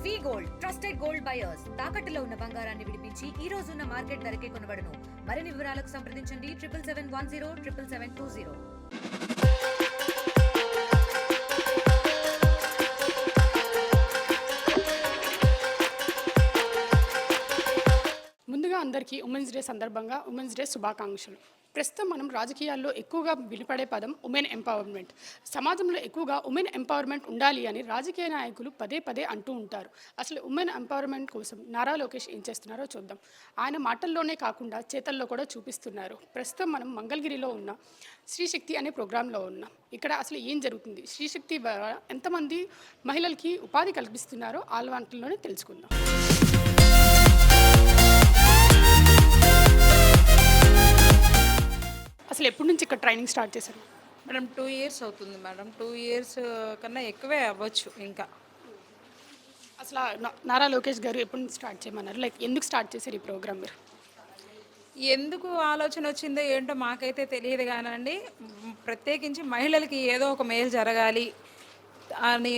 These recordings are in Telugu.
వి గోల్డ్ ట్రస్టెడ్ గోల్డ్ బయర్స్ తాకట్టులో ఉన్న బంగారాన్ని విడిపించి ఈ రోజు ఉన్న మార్కెట్ ధరకే కొనబడును. మరిన్ని వివరాలకు సంప్రదించండి 7771077720. ముందుగా అందరికీ ఉమెన్స్ డే సందర్భంగా ఉమెన్స్ డే శుభాకాంక్షలు. ప్రస్తుతం మనం రాజకీయాల్లో ఎక్కువగా వినపడే పదం ఉమెన్ ఎంపవర్మెంట్. సమాజంలో ఎక్కువగా ఉమెన్ ఎంపవర్మెంట్ ఉండాలి అని రాజకీయ నాయకులు పదే పదే అంటూ ఉంటారు. అసలు ఉమెన్ ఎంపవర్మెంట్ కోసం నారా లోకేష్ ఏం చేస్తున్నారో చూద్దాం. ఆయన మాటల్లోనే కాకుండా చేతల్లో కూడా చూపిస్తున్నారు. ప్రస్తుతం మనం మంగళగిరిలో ఉన్న శ్రీశక్తి అనే ప్రోగ్రాంలో ఉన్నాం. ఇక్కడ అసలు ఏం జరుగుతుంది, శ్రీశక్తి ద్వారా ఎంతమంది మహిళలకి ఉపాధి కల్పిస్తున్నారో వాళ్ళ వంటల్లోనే తెలుసుకుందాం. అసలు ఎప్పటి నుంచి ఇక్కడ ట్రైనింగ్ స్టార్ట్ చేశారు మేడం? 2 years అవుతుంది మేడం. 2 years కన్నా ఎక్కువే అవ్వచ్చు. ఇంకా అసలు నారా లోకేష్ గారు ఎప్పటి నుంచి స్టార్ట్ చేయమన్నారు, లైక్ ఎందుకు స్టార్ట్ చేశారు ఈ ప్రోగ్రామ్? మీరు ఎందుకు ఆలోచన వచ్చిందో ఏంటో మాకైతే తెలియదు కానండి, ప్రత్యేకించి మహిళలకి ఏదో ఒక మేలు జరగాలి అని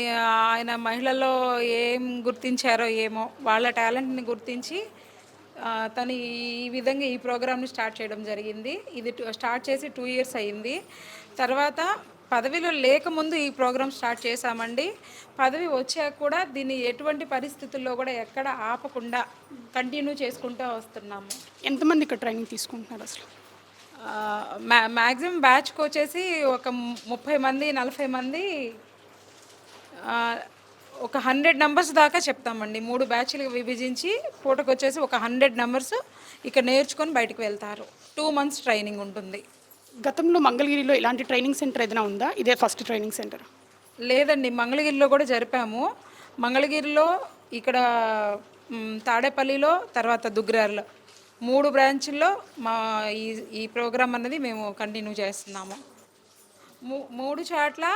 ఆయన మహిళల్లో ఏం గుర్తించారో ఏమో, వాళ్ళ టాలెంట్ని గుర్తించి తను ఈ విధంగా ఈ ప్రోగ్రామ్ని స్టార్ట్ చేయడం జరిగింది. ఇది స్టార్ట్ చేసి 2 years అయింది. తర్వాత పదవిలో లేకముందు ఈ ప్రోగ్రామ్ స్టార్ట్ చేశామండి. పదవి వచ్చాక కూడా దీన్ని ఎటువంటి పరిస్థితుల్లో కూడా ఎక్కడ ఆపకుండా కంటిన్యూ చేసుకుంటూ వస్తున్నాము. ఎంతమంది ఇక్కడ ట్రైనింగ్ తీసుకుంటున్నారు అసలు? మ్యాక్సిమం బ్యాచ్కి వచ్చేసి ఒక 30 మంది 40 మంది, ఒక 100 numbers దాకా చెప్తామండి. 3 బ్యాచ్లకు విభజించి పూటకు వచ్చేసి ఒక 100 numbers ఇక్కడ నేర్చుకొని బయటకు వెళ్తారు. 2 months ట్రైనింగ్ ఉంటుంది. గతంలో మంగళగిరిలో ఇలాంటి ట్రైనింగ్ సెంటర్ ఏదైనా ఉందా? ఇదే ఫస్ట్ ట్రైనింగ్ సెంటర్? లేదండి, మంగళగిరిలో కూడా జరిపాము. మంగళగిరిలో, ఇక్కడ తాడేపల్లిలో, తర్వాత దుగ్గరారులో 3 బ్రాంచుల్లో మా ఈ ప్రోగ్రామ్ అన్నది మేము కంటిన్యూ చేస్తున్నాము. 3 చోట్ల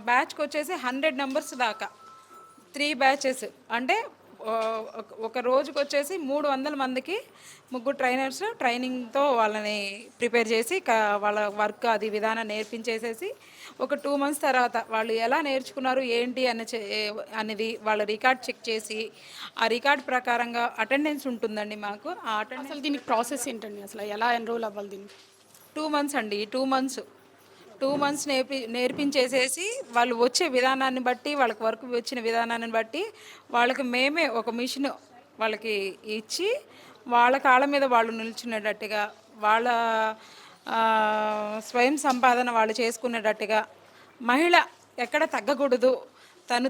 బ్యాచ్కి వచ్చేసి 100 numbers దాకా, 3 batches. అంటే ఒక రోజుకి వచ్చేసి 300 మందికి 3 ట్రైనర్స్ ట్రైనింగ్తో వాళ్ళని ప్రిపేర్ చేసి వాళ్ళ వర్క్ అది విధానం నేర్పించేసేసి ఒక 2 months తర్వాత వాళ్ళు ఎలా నేర్చుకున్నారు ఏంటి అనేది వాళ్ళ రికార్డ్ చెక్ చేసి ఆ రికార్డ్ ప్రకారంగా అటెండెన్స్ ఉంటుందండి మాకు. ఆ అటెండెన్స్, అసలు దీనికి ప్రాసెస్ ఏంటండి, అసలు ఎలా ఎన్రోల్ అవ్వాలి దీనికి? 2 months అండి. 2 months నేర్పించేసేసి వాళ్ళు వచ్చే విధానాన్ని బట్టి, వాళ్ళకి వర్క్ వచ్చిన విధానాన్ని బట్టి వాళ్ళకి మేమే ఒక మిషన్ వాళ్ళకి ఇచ్చి వాళ్ళ కాళ్ళ మీద వాళ్ళు నిల్చునేటట్టుగా, వాళ్ళ స్వయం సంపాదన వాళ్ళు చేసుకునేటట్టుగా, మహిళ ఎక్కడ తగ్గకూడదు,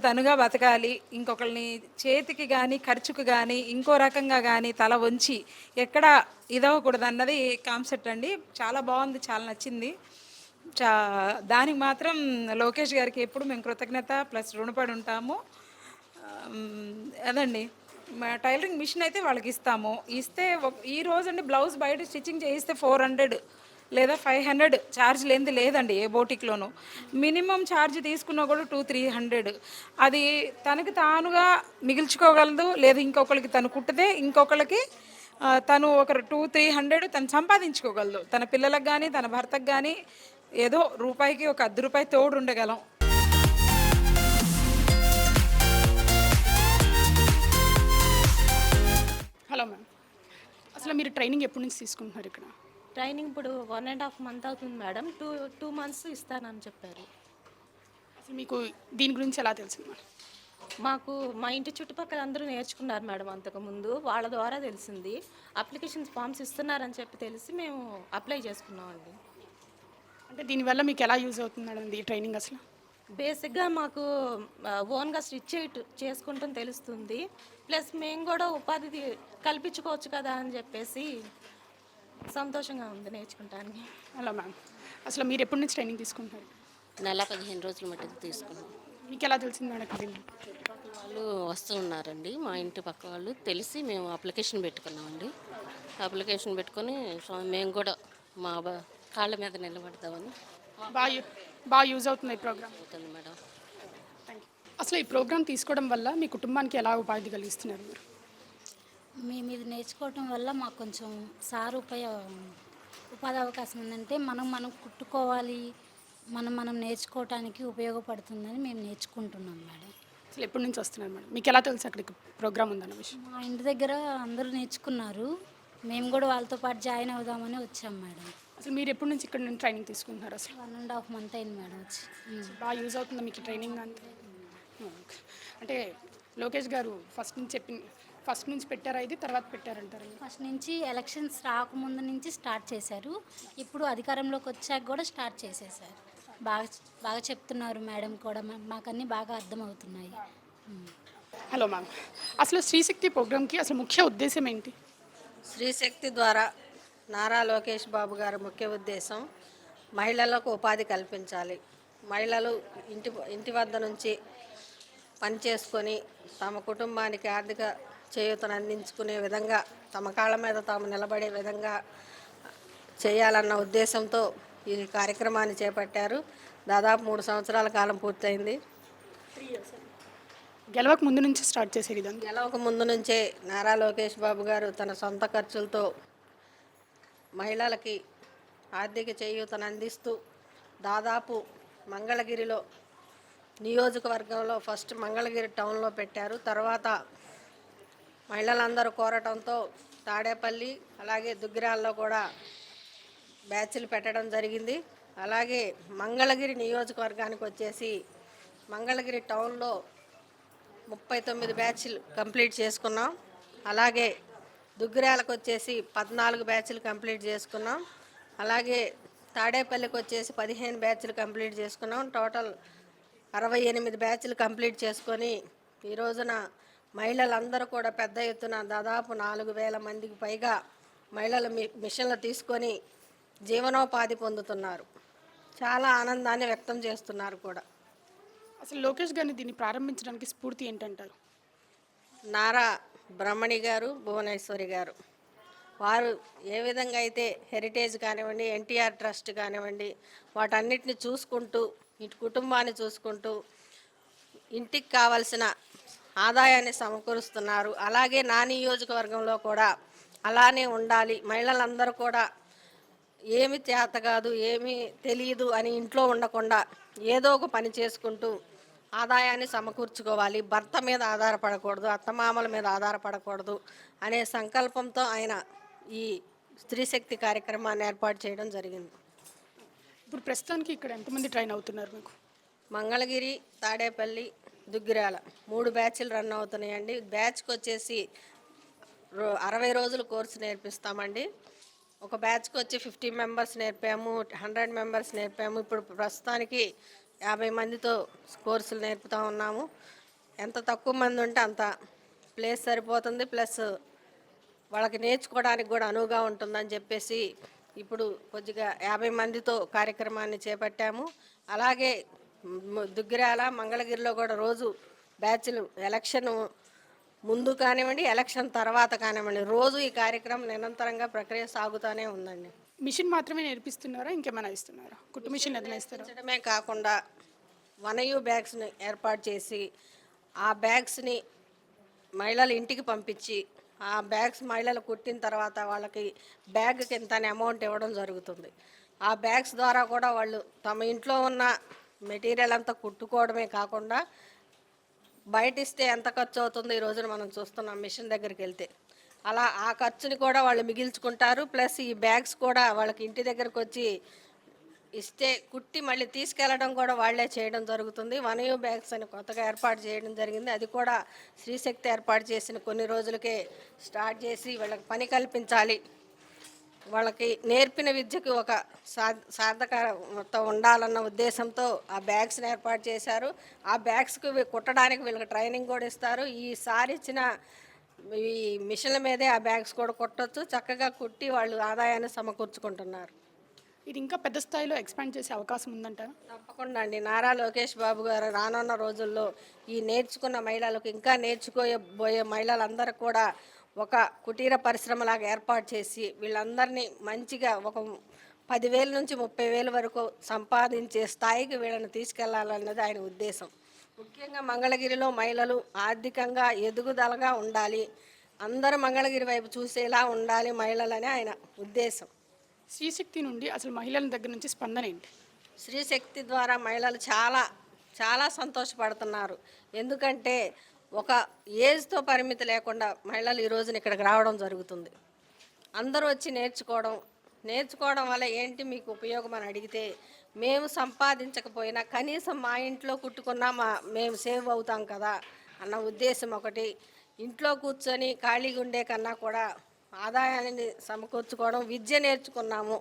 తనుగా బతకాలి, ఇంకొకరిని చేతికి కానీ ఖర్చుకు కానీ ఇంకో రకంగా కానీ తల వంచి ఎక్కడ ఇదవ్వకూడదు అన్నది కాన్సెప్ట్ అండి. చాలా బాగుంది, చాలా నచ్చింది. దానికి మాత్రం లోకేష్ గారికి ఎప్పుడు మేము కృతజ్ఞత ప్లస్ రుణపడి ఉంటాము. అదండి, మా టైలరింగ్ మిషన్ అయితే వాళ్ళకి ఇస్తే ఈ రోజండి బ్లౌజ్ బయట స్టిచ్చింగ్ చేయిస్తే 400 లేదా 500 ఛార్జ్ లేదండి ఏ బోటిక్లోనూ. మినిమం ఛార్జ్ తీసుకున్నా కూడా 200-300. అది తనకి తానుగా మిగిల్చుకోగలదు, లేదా ఇంకొకరికి తను కుట్టితే ఇంకొకరికి తను ఒక 200-300 తను సంపాదించుకోగలదు. తన పిల్లలకు కానీ తన భర్తకు కానీ ఏదో రూపాయికి ఒక ₹10 తోడు ఉండగలం. హలో మ్యామ్, అసలు మీరు ట్రైనింగ్ ఎప్పటి నుంచి తీసుకుంటున్నారు ఇక్కడ? ట్రైనింగ్ ఇప్పుడు 1.5 month అవుతుంది మేడం. 2 months ఇస్తానని చెప్పారు. అసలు మీకు దీని గురించి ఎలా తెలిసింది మేడం? మాకు మా ఇంటి చుట్టుపక్కల అందరూ నేర్చుకున్నారు మేడం అంతకుముందు, వాళ్ళ ద్వారా తెలిసింది. అప్లికేషన్ ఫామ్స్ ఇస్తున్నారని చెప్పి తెలిసి మేము అప్లై చేసుకున్నామండి. అంటే దీనివల్ల మీకు ఎలా యూజ్ అవుతుంది మేడం ఈ ట్రైనింగ్? అసలు బేసిక్గా మాకు ఓన్గా స్టిచ్ చేసుకుంటాం తెలుస్తుంది, ప్లస్ మేము కూడా ఉపాధి కల్పించుకోవచ్చు కదా అని చెప్పేసి సంతోషంగా ఉంది నేర్చుకుంటానికి. హలో మ్యామ్, అసలు మీరు ఎప్పటి నుంచి ట్రైనింగ్ తీసుకుంటున్నారు? నెల 15 రోజుల మట్టుకు తీసుకున్నాం. మీకు ఎలా తెలిసింది మేడం? చుట్టుపక్కల వాళ్ళు వస్తూ ఉన్నారండి, మా ఇంటి పక్క వాళ్ళు తెలిసి మేము అప్లికేషన్ పెట్టుకున్నామండి. అప్లికేషన్ పెట్టుకొని మేము కూడా మా కాళ్ళ మీద నిలబడతామని. బాగా యూజ్ అవుతుంది ఈ ప్రోగ్రామ్. అవుతుంది మేడం. Thank you. అసలు ఈ ప్రోగ్రామ్ తీసుకోవడం వల్ల మీ కుటుంబానికి ఎలా ఉపాధి కలిగిస్తున్నారు మీరు? మేము ఇది నేర్చుకోవటం వల్ల మాకు కొంచెం ఉపాధి అవకాశం ఉందంటే మనం కుట్టుకోవాలి, మనం నేర్చుకోవటానికి ఉపయోగపడుతుందని మేము నేర్చుకుంటున్నాం మేడం. అసలు ఎప్పటి నుంచి వస్తున్నారు మేడం? మీకు ఎలా తెలుసు అక్కడికి ప్రోగ్రామ్ ఉందన్న విషయం? మా ఇంటి దగ్గర అందరూ నేర్చుకున్నారు. మేము కూడా వాళ్ళతో పాటు జాయిన్ అవుదామని వచ్చాం మేడం. అసలు మీరు ఎప్పటి నుంచి ఇక్కడ నుండి ట్రైనింగ్ తీసుకుంటున్నారు అసలు? 1.5 మంత్ అయింది మేడం వచ్చి. బాగా యూజ్ అవుతుందా మీకు ఈ ట్రైనింగ్ అంతా? ఓకే. అంటే లోకేష్ గారు ఫస్ట్ నుంచి పెట్టారా ఇది, తర్వాత పెట్టారంటారు? ఫస్ట్ నుంచి ఎలక్షన్స్ రాకముందు నుంచి స్టార్ట్ చేశారు. ఇప్పుడు అధికారంలోకి వచ్చాక కూడా స్టార్ట్ చేసేసారు. బాగా బాగా చెప్తున్నారు మేడం కూడా. మాకన్నీ బాగా అర్థమవుతున్నాయి. హలో మ్యామ్, అసలు శ్రీశక్తి ప్రోగ్రామ్కి అసలు ముఖ్య ఉద్దేశం ఏంటి? స్త్రీశక్తి ద్వారా నారా లోకేష్ బాబు గారి ముఖ్య ఉద్దేశం మహిళలకు ఉపాధి కల్పించాలి. మహిళలు ఇంటి వద్ద నుంచి పని చేసుకొని తమ కుటుంబానికి ఆర్థిక చేయూతను అందించుకునే విధంగా, తమ కాళ్ళ మీద తాము నిలబడే విధంగా చేయాలన్న ఉద్దేశంతో ఈ కార్యక్రమాన్ని చేపట్టారు. దాదాపు 3 సంవత్సరాల కాలం పూర్తయింది. గెలవక ముందు నుంచి స్టార్ట్ చేశారు ఇదంతా? గెలవక ముందు నుంచే నారా లోకేష్ బాబు గారు తన సొంత ఖర్చులతో మహిళలకి ఆర్థిక చేయూతను అందిస్తూ దాదాపు మంగళగిరిలో నియోజకవర్గంలో ఫస్ట్ మంగళగిరి టౌన్లో పెట్టారు. తర్వాత మహిళలందరూ కోరటంతో తాడేపల్లి అలాగే దుగ్గిరాల్లో కూడా బ్యాచ్లు పెట్టడం జరిగింది. అలాగే మంగళగిరి నియోజకవర్గానికి వచ్చేసి మంగళగిరి టౌన్లో 39 బ్యాచ్లు కంప్లీట్ చేసుకున్నాం. అలాగే దుగ్గిరాలకు వచ్చేసి 14 బ్యాచ్లు కంప్లీట్ చేసుకున్నాం. అలాగే తాడేపల్లికి వచ్చేసి 15 బ్యాచ్లు కంప్లీట్ చేసుకున్నాం. టోటల్ 68 బ్యాచ్లు కంప్లీట్ చేసుకొని ఈ రోజున మహిళలందరూ కూడా పెద్ద ఎత్తున దాదాపు 4,000 మందికి పైగా మహిళలు మిషన్లు తీసుకొని జీవనోపాధి పొందుతున్నారు. చాలా ఆనందాన్ని వ్యక్తం చేస్తున్నారు కూడా. అసలు లోకేష్ గారిని దీన్ని ప్రారంభించడానికి స్ఫూర్తి ఏంటంటారు? నారా బ్రహ్మణి గారు, భువనేశ్వరి గారు వారు ఏ విధంగా అయితే హెరిటేజ్ కానివ్వండి, ఎన్టీఆర్ ట్రస్ట్ కానివ్వండి, వాటన్నిటిని చూసుకుంటూ ఇటు కుటుంబాన్ని చూసుకుంటూ ఇంటికి కావాల్సిన ఆదాయాన్ని సమకూరుస్తున్నారు. అలాగే నా నియోజకవర్గంలో కూడా అలానే ఉండాలి. మహిళలందరూ కూడా ఏమి చేత కాదు, ఏమీ తెలియదు అని ఇంట్లో ఉండకుండా ఏదో ఒక పని చేసుకుంటూ ఆదాయాన్ని సమకూర్చుకోవాలి. భర్త మీద ఆధారపడకూడదు, అత్తమామల మీద ఆధారపడకూడదు అనే సంకల్పంతో ఆయన ఈ స్త్రీశక్తి కార్యక్రమాన్ని ఏర్పాటు చేయడం జరిగింది. ఇప్పుడు ప్రస్తుతానికి ఇక్కడ ఎంతమంది ట్రైన్ అవుతున్నారు మీకు? మంగళగిరి, తాడేపల్లి, దుగ్గిరాల 3 బ్యాచ్లు రన్ అవుతున్నాయండి. బ్యాచ్కి వచ్చేసి 60 రోజులు కోర్సు నేర్పిస్తామండి. ఒక బ్యాచ్కి వచ్చి 50 మెంబర్స్ నేర్పాము, 100 మెంబర్స్ నేర్పాము. ఇప్పుడు ప్రస్తుతానికి 50 మందితో కోర్సులు నేర్పుతూ ఉన్నాము. ఎంత తక్కువ మంది ఉంటే అంత ప్లేస్ సరిపోతుంది, ప్లస్ వాళ్ళకి నేర్చుకోవడానికి కూడా అనువుగా ఉంటుందని చెప్పేసి ఇప్పుడు కొద్దిగా 50 మందితో కార్యక్రమాన్ని చేపట్టాము. అలాగే దుగ్గిరాల, మంగళగిరిలో కూడా రోజు బ్యాచ్లు ఎలక్షన్ ముందు కానివ్వండి, ఎలక్షన్ తర్వాత కానివ్వండి, రోజు ఈ కార్యక్రమం నిరంతరంగా ప్రక్రియ సాగుతూనే ఉందండి. మిషన్ మాత్రమే నేర్పిస్తున్నారా, ఇంకేమైనా ఇస్తున్నారా? కుట్టు మిషన్ ఏదైనా ఇస్తారా? నేర్పించడమే కాకుండా 1U బ్యాగ్స్ని ఏర్పాటు చేసి ఆ బ్యాగ్స్ని మహిళలు ఇంటికి పంపించి ఆ బ్యాగ్స్ మహిళలు కుట్టిన తర్వాత వాళ్ళకి బ్యాగ్కి ఇంత అమౌంట్ ఇవ్వడం జరుగుతుంది. ఆ బ్యాగ్స్ ద్వారా కూడా వాళ్ళు తమ ఇంట్లో ఉన్న మెటీరియల్ అంతా కుట్టుకోవడమే కాకుండా బయట ఇస్తే ఎంత ఖర్చు అవుతుందో ఈ రోజున మనం చూస్తున్నాం మిషన్ దగ్గరికి వెళ్తే. అలా ఆ ఖర్చుని కూడా వాళ్ళు మిగిల్చుకుంటారు. ప్లస్ ఈ బ్యాగ్స్ కూడా వాళ్ళకి ఇంటి దగ్గరకు వచ్చి ఇస్తే కుట్టి మళ్ళీ తీసుకెళ్ళడం కూడా వాళ్ళే చేయడం జరుగుతుంది. 1U బ్యాగ్స్ అని కొత్తగా ఏర్పాటు చేయడం జరిగింది. అది కూడా స్త్రీశక్తి ఏర్పాటు చేసిన కొన్ని రోజులకే స్టార్ట్ చేసి వాళ్ళకి పని కల్పించాలి, వాళ్ళకి నేర్పిన విద్యకు ఒక సార్థకత ఉండాలన్న ఉద్దేశంతో ఆ బ్యాగ్స్ని ఏర్పాటు చేశారు. ఆ బ్యాగ్స్కి కుట్టడానికి వీళ్ళకి ట్రైనింగ్ కూడా ఇస్తారు. ఈసారి ఇచ్చిన ఈ మిషన్ల మీదే ఆ బ్యాగ్స్ కూడా కుట్టవచ్చు. చక్కగా కుట్టి వాళ్ళు ఆదాయాన్ని సమకూర్చుకుంటున్నారు. ఇది ఇంకా పెద్ద స్థాయిలో ఎక్స్పాండ్ చేసే అవకాశం ఉందంటారా? తప్పకుండా అండి. నారా లోకేష్ బాబు గారు రానున్న రోజుల్లో ఈ నేర్చుకున్న మహిళలకు ఇంకా నేర్చుకోబోయే మహిళలందరూ కూడా ఒక కుటీర పరిశ్రమలాగా ఏర్పాటు చేసి వీళ్ళందరినీ మంచిగా ఒక 10,000 నుంచి 30,000 వరకు సంపాదించే స్థాయికి వీళ్ళని తీసుకెళ్లాలన్నది ఆయన ఉద్దేశం. ముఖ్యంగా మంగళగిరిలో మహిళలు ఆర్థికంగా ఎదుగుదలగా ఉండాలి, అందరూ మంగళగిరి వైపు చూసేలా ఉండాలి మహిళలని ఆయన ఉద్దేశం. శ్రీశక్తి నుండి అసలు మహిళల దగ్గర నుంచి స్పందన ఏంటి? స్త్రీశక్తి ద్వారా మహిళలు చాలా చాలా సంతోషపడుతున్నారు. ఎందుకంటే ఒక ఏజ్తో పరిమితి లేకుండా మహిళలు ఈ రోజున ఇక్కడికి రావడం జరుగుతుంది. అందరూ వచ్చి నేర్చుకోవడం వల్ల ఏంటి మీకు ఉపయోగం అని అడిగితే, మేము సంపాదించకపోయినా కనీసం మా ఇంట్లో కుట్టుకున్నా మేము సేవ్ అవుతాం కదా అన్న ఉద్దేశం ఒకటి. ఇంట్లో కూర్చొని ఖాళీగా ఉండే కన్నా కూడా ఆదాయాన్ని సమకూర్చుకోవడం, విద్య నేర్చుకున్నాము.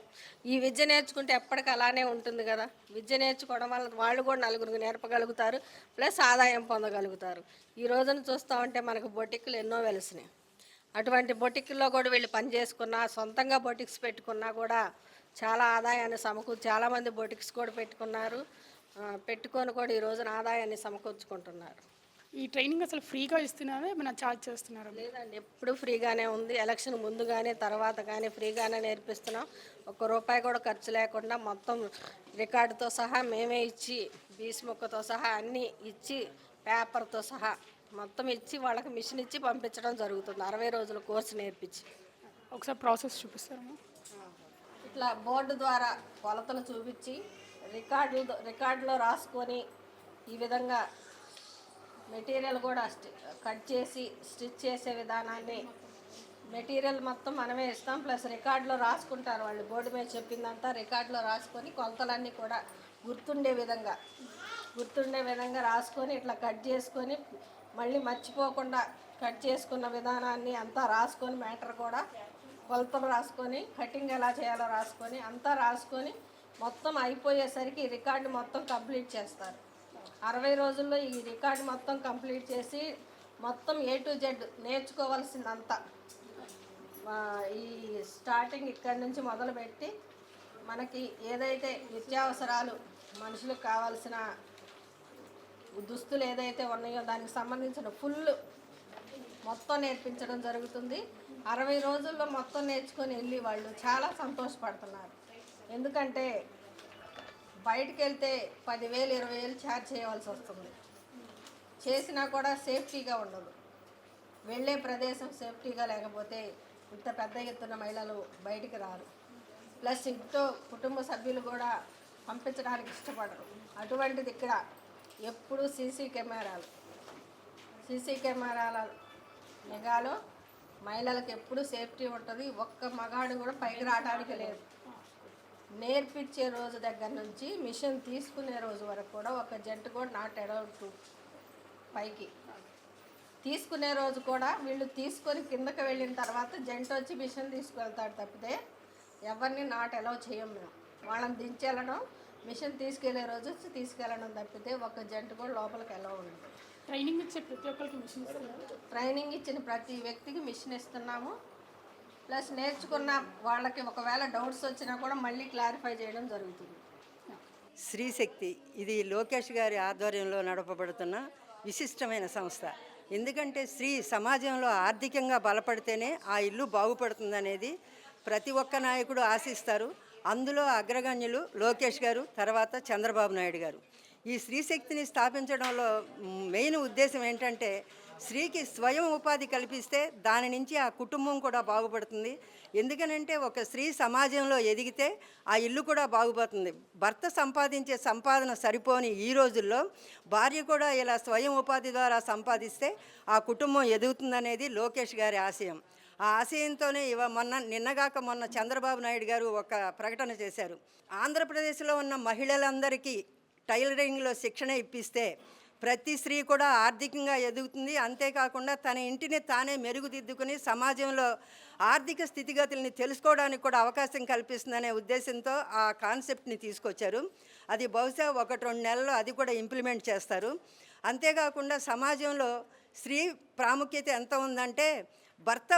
ఈ విద్య నేర్చుకుంటే ఎప్పటికీ అలానే ఉంటుంది కదా. విద్య నేర్చుకోవడం వల్ల వాళ్ళు కూడా నలుగురికి నేర్పగలుగుతారు, ప్లస్ ఆదాయం పొందగలుగుతారు. ఈ రోజున చూస్తూ ఉంటే మనకు బొటిక్లు ఎన్నో వెలిసినాయి. అటువంటి బొటిక్లో కూడా వీళ్ళు పని చేసుకున్నా, సొంతంగా బొటిక్స్ పెట్టుకున్నా కూడా చాలా ఆదాయాన్ని చాలామంది బొటిక్స్ కూడా పెట్టుకొని కూడా ఈ రోజున ఆదాయాన్ని సమకూర్చుకుంటున్నారు. ఈ ట్రైనింగ్ అసలు ఫ్రీగా ఇస్తున్నారా, ఏమైనా ఛార్జ్ చేస్తున్నారా? లేదండి, ఎప్పుడు ఫ్రీగానే ఉంది. ఎలక్షన్ ముందు కానీ తర్వాత కానీ ఫ్రీగానే నేర్పిస్తున్నాం. ₹1 కూడా ఖర్చు లేకుండా మొత్తం రికార్డుతో సహా మేమే ఇచ్చి, బీస్ ముక్కతో సహా అన్నీ ఇచ్చి, పేపర్తో సహా మొత్తం ఇచ్చి వాళ్ళకి మిషన్ ఇచ్చి పంపించడం జరుగుతుంది. 60 రోజుల కోర్సు నేర్పించి. ఒకసారి ప్రాసెస్ చూపిస్తారా? ఇట్లా బోర్డు ద్వారా కొలతలు చూపించి రికార్డులో రాసుకొని ఈ విధంగా మెటీరియల్ కూడా కట్ చేసి స్టిచ్ చేసే విధానాన్ని, మెటీరియల్ మొత్తం మనమే ఇస్తాం. ప్లస్ రికార్డులో రాసుకుంటారు వాళ్ళు. బోర్డు మీద చెప్పిందంతా రికార్డులో రాసుకొని కొలతలన్నీ కూడా గుర్తుండే విధంగా రాసుకొని ఇట్లా కట్ చేసుకొని మళ్ళీ మర్చిపోకుండా కట్ చేసుకున్న విధానాన్ని అంతా రాసుకొని, మ్యాటర్ కూడా కొలతలు రాసుకొని, కటింగ్ ఎలా చేయాలో రాసుకొని అంతా రాసుకొని మొత్తం అయిపోయేసరికి ఈ రికార్డు మొత్తం కంప్లీట్ చేస్తారు. 60 రోజుల్లో ఈ రికార్డు మొత్తం కంప్లీట్ చేసి మొత్తం A to Z నేర్చుకోవాల్సిందంతా ఈ స్టార్టింగ్ ఇక్కడి నుంచి మొదలుపెట్టి మనకి ఏదైతే నిత్యావసరాలు మనుషులకు కావాల్సిన దుస్తులు ఏదైతే ఉన్నాయో దానికి సంబంధించిన ఫుల్ మొత్తం నేర్పించడం జరుగుతుంది. 60 రోజుల్లో మొత్తం నేర్చుకొని వెళ్ళి వాళ్ళు చాలా సంతోషపడుతున్నారు. ఎందుకంటే బయటికి వెళ్తే 10,000 20,000 ఛార్జ్ చేయవలసి వస్తుంది. చేసినా కూడా సేఫ్టీగా ఉండదు. వెళ్ళే ప్రదేశం సేఫ్టీగా లేకపోతే ఇంత పెద్ద ఎత్తున మహిళలు బయటికి రారు. ప్లస్ ఇంట్లో కుటుంబ సభ్యులు కూడా పంపించడానికి ఇష్టపడరు. అటువంటిది ఇక్కడ ఎప్పుడు సీసీ కెమెరాల నిఘాలో మహిళలకు ఎప్పుడు సేఫ్టీ ఉంటుంది. ఒక్క మగాడు కూడా పైకి రావడానికి లేదు. నేర్పించే రోజు దగ్గర నుంచి మిషన్ తీసుకునే రోజు వరకు కూడా ఒక జంట కూడా నాట్ అలౌడ్ టు పైకి. తీసుకునే రోజు కూడా వీళ్ళు తీసుకొని కిందకి వెళ్ళిన తర్వాత జంట వచ్చి మిషన్ తీసుకువెళ్తాడు తప్పితే ఎవరిని నాట్ అలౌ చేయం మేము. వాళ్ళని దించెళ్ళడం, మిషన్ తీసుకెళ్లే రోజు వచ్చి తీసుకెళ్ళడం తప్పితే ఒక జంట కూడా లోపలికి అలౌ ఉండదు. ట్రైనింగ్ ఇచ్చే ప్రతి ఒక్కరికి మిషన్ ఇస్తున్నారు. ట్రైనింగ్ ఇచ్చిన ప్రతి వ్యక్తికి మిషన్ ఇస్తున్నాము. ప్లస్ నేర్చుకున్న వాళ్ళకి ఒకవేళ డౌట్స్ వచ్చినా కూడా మళ్ళీ క్లారిఫై చేయడం జరుగుతుంది. శ్రీశక్తి ఇది లోకేష్ గారి ఆధ్వర్యంలో నడపబడుతున్న విశిష్టమైన సంస్థ. ఎందుకంటే స్త్రీ సమాజంలో ఆర్థికంగా బలపడితేనే ఆ ఇల్లు బాగుపడుతుందనేది ప్రతి ఒక్క నాయకుడు ఆశిస్తారు. అందులో అగ్రగణ్యులు లోకేష్ గారు, తర్వాత చంద్రబాబు నాయుడు గారు. ఈ స్త్రీశక్తిని స్థాపించడంలో మెయిన్ ఉద్దేశం ఏంటంటే స్త్రీకి స్వయం ఉపాధి కల్పిస్తే దాని నుంచి ఆ కుటుంబం కూడా బాగుపడుతుంది. ఎందుకనంటే ఒక స్త్రీ సమాజంలో ఎదిగితే ఆ ఇల్లు కూడా బాగుపడుతుంది. భర్త సంపాదించే సంపాదన సరిపోని ఈ రోజుల్లో భార్య కూడా ఇలా స్వయం ఉపాధి ద్వారా సంపాదిస్తే ఆ కుటుంబం ఎదుగుతుందనేది లోకేష్ గారి ఆశయం. ఆ ఆశయంతోనే నిన్నగాక మొన్న చంద్రబాబు నాయుడు గారు ఒక ప్రకటన చేశారు. ఆంధ్రప్రదేశ్లో ఉన్న మహిళలందరికీ టైలరింగ్లో శిక్షణ ఇప్పిస్తే ప్రతి స్త్రీ కూడా ఆర్థికంగా ఎదుగుతుంది. అంతేకాకుండా తన ఇంటిని తానే మెరుగుదిద్దుకుని సమాజంలో ఆర్థిక స్థితిగతుల్ని తెలుసుకోవడానికి కూడా అవకాశం కల్పిస్తుందనే ఉద్దేశంతో ఆ కాన్సెప్ట్ని తీసుకొచ్చారు. అది బహుశా 1-2 నెలల్లో అది కూడా ఇంప్లిమెంట్ చేస్తారు. అంతేకాకుండా సమాజంలో స్త్రీ ప్రాముఖ్యత ఎంత ఉందంటే భర్త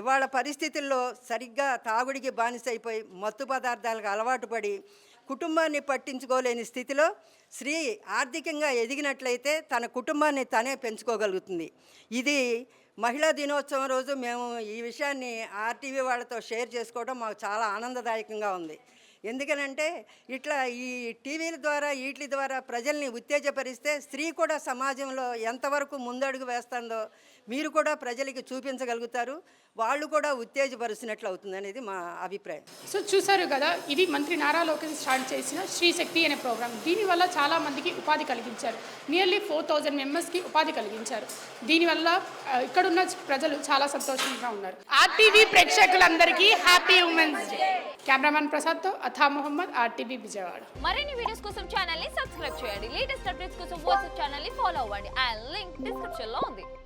ఇవాళ పరిస్థితుల్లో సరిగ్గా తాగుడికి బానిసైపోయి మత్తు పదార్థాలకు అలవాటు పడి కుటుంబాన్ని పట్టించుకోలేని స్థితిలో స్త్రీ ఆర్థికంగా ఎదిగినట్లయితే తన కుటుంబాన్ని తనే పెంచుకోగలుగుతుంది. ఇది మహిళా దినోత్సవం రోజు మేము ఈ విషయాన్ని RTV వాళ్ళతో షేర్ చేసుకోవడం మాకు చాలా ఆనందదాయకంగా ఉంది. ఎందుకనంటే ఇట్లా ఈ టీవీల ద్వారా వీటి ద్వారా ప్రజల్ని ఉత్తేజపరిస్తే స్త్రీ కూడా సమాజంలో ఎంతవరకు ముందడుగు వేస్తుందో మీరు కూడా ప్రజలకి చూపించగలుగుతారు, వాళ్ళు కూడా ఉత్తేజపరిచినట్లు అవుతుంది అనేది మా అభిప్రాయం. సో చూసారు కదా, ఇది మంత్రి నారా లోకేష్ స్టార్ట్ చేసిన శ్రీ శక్తి అనే ప్రోగ్రామ్. దీనివల్ల చాలా మందికి ఉపాధి కలిగించారు. నియర్లీ 4000 మెంబర్స్కి ఉపాధి కలిగించారు. దీనివల్ల ఇక్కడున్న ప్రజలు చాలా సంతోషంగా ఉన్నారు. ఆర్టీవీ ప్రేక్షకులందరికీ హ్యాపీ ఉమెన్స్ డే. కెమెరామెన్ ప్రసాద్తో అథా మొహమ్మద్, ఆర్టీవీ విజయవాడ. మరిన్ని వీడియోస్ కోసం ఛానల్ ని సబ్స్క్రైబ్ చేయండి. లేటెస్ట్ అప్డేట్స్ కోసం వాట్సాప్ ఛానల్ ని ఫాలో అవ్వండి. ఆ లింక్ డిస్క్రిప్షన్ లో ఉంది.